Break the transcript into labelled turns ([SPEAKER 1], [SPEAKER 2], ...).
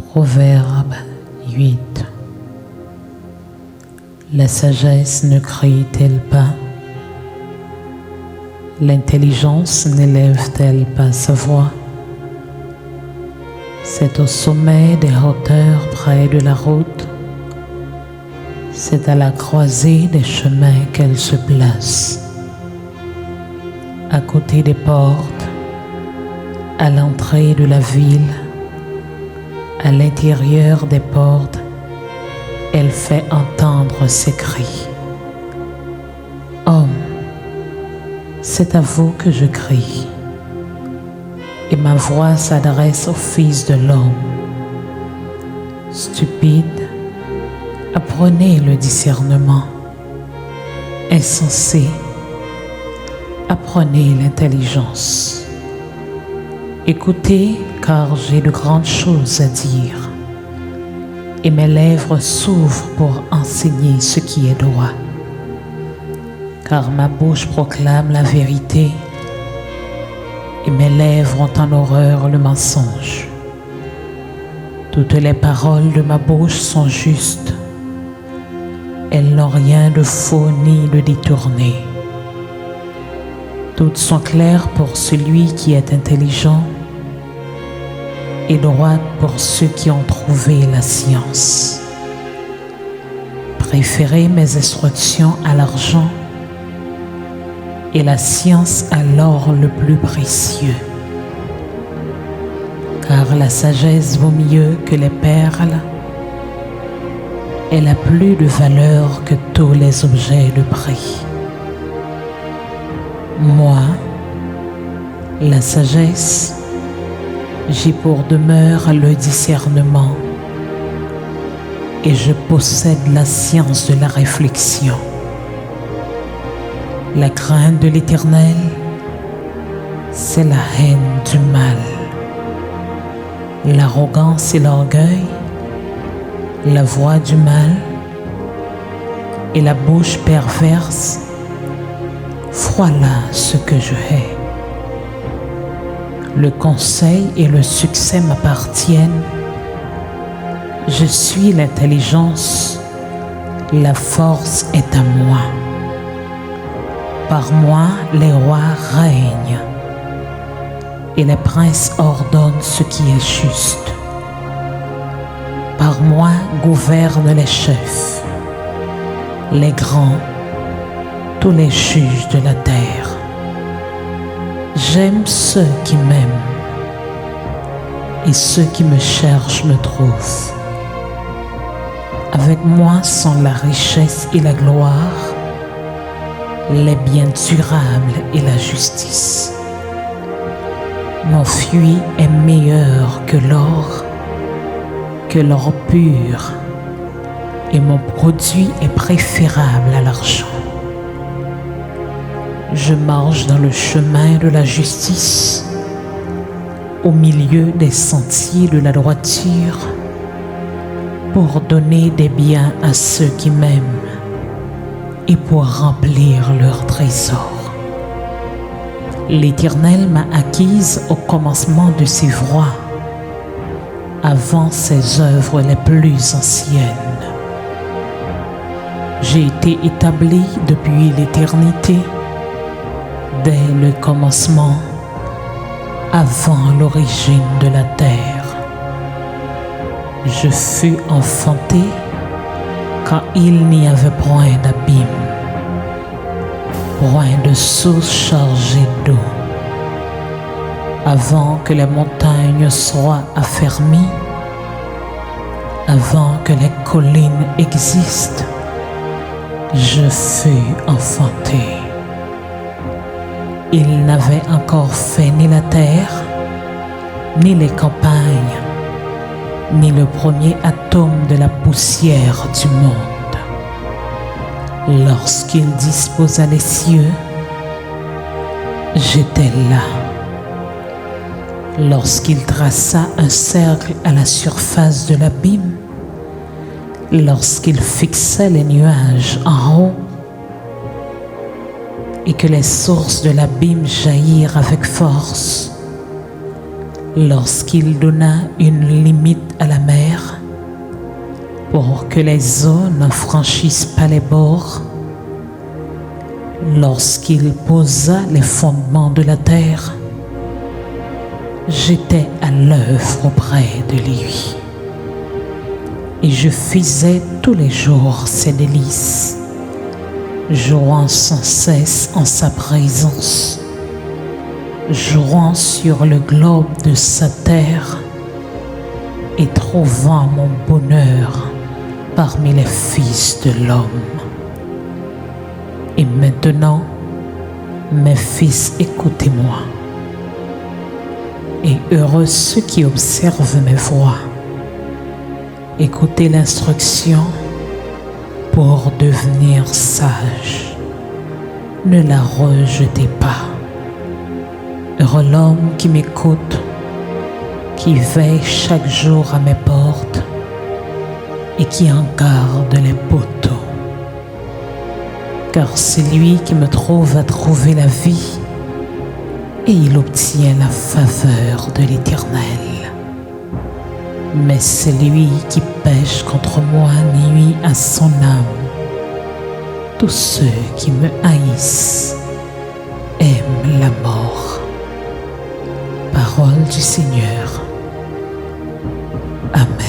[SPEAKER 1] Proverbe 8. La sagesse ne crie-t-elle pas? L'intelligence n'élève-t-elle pas sa voix? C'est au sommet des hauteurs près de la route, c'est à la croisée des chemins qu'elle se place. À côté des portes, à l'entrée de la ville, à l'intérieur des portes, elle fait entendre ses cris. Homme, c'est à vous que je crie, et ma voix s'adresse au Fils de l'homme. Stupide, apprenez le discernement. Insensé, apprenez l'intelligence. Écoutez, car j'ai de grandes choses à dire, et mes lèvres s'ouvrent pour enseigner ce qui est droit. Car ma bouche proclame la vérité, et mes lèvres ont en horreur le mensonge. Toutes les paroles de ma bouche sont justes, elles n'ont rien de faux ni de détourné. Toutes sont claires pour celui qui est intelligent et droites pour ceux qui ont trouvé la science. Préférez mes instructions à l'argent et la science à l'or le plus précieux. Car la sagesse vaut mieux que les perles, elle a plus de valeur que tous les objets de prix. Moi, la sagesse, j'ai pour demeure le discernement, et je possède la science de la réflexion. La crainte de l'Éternel, c'est la haine du mal. L'arrogance et l'orgueil, la voix du mal et la bouche perverse, voilà ce que je hais. Le conseil et le succès m'appartiennent. Je suis l'intelligence, la force est à moi. Par moi, les rois règnent et les princes ordonnent ce qui est juste. Par moi gouvernent les chefs, les grands, tous les juges de la terre. J'aime ceux qui m'aiment, et ceux qui me cherchent me trouvent. Avec moi sont la richesse et la gloire, les biens durables et la justice. Mon fruit est meilleur que l'or pur, et mon produit est préférable à l'argent. Je marche dans le chemin de la justice, au milieu des sentiers de la droiture, pour donner des biens à ceux qui m'aiment et pour remplir leur trésor. L'Éternel m'a acquise au commencement de ses voies, avant ses œuvres les plus anciennes. J'ai été établi depuis l'éternité, dès le commencement, avant l'origine de la terre. Je fus enfanté quand il n'y avait point d'abîme, point de source chargée d'eau. Avant que les montagnes soient affermies, avant que les collines existent, je fus enfanté. Il n'avait encore fait ni la terre, ni les campagnes, ni le premier atome de la poussière du monde. Lorsqu'il disposa les cieux, j'étais là. Lorsqu'il traça un cercle à la surface de l'abîme, lorsqu'il fixa les nuages en haut, et que les sources de l'abîme jaillirent avec force, lorsqu'il donna une limite à la mer pour que les eaux ne franchissent pas les bords, lorsqu'il posa les fondements de la terre, j'étais à l'œuvre auprès de lui. Et je faisais tous les jours ses délices, jouant sans cesse en sa présence, jouant sur le globe de sa terre et trouvant mon bonheur parmi les fils de l'homme. Et maintenant, mes fils, écoutez-moi. Et heureux ceux qui observent mes voies. Écoutez l'instruction pour devenir sage. Ne la rejetez pas. Heureux l'homme qui m'écoute, qui veille chaque jour à mes portes et qui en garde les poteaux. Car c'est lui qui me trouve à trouver la vie et il obtient la faveur de l'Éternel. Mais celui qui pêche contre moi nuit à son âme. Tous ceux qui me haïssent aiment la mort. Parole du Seigneur. Amen.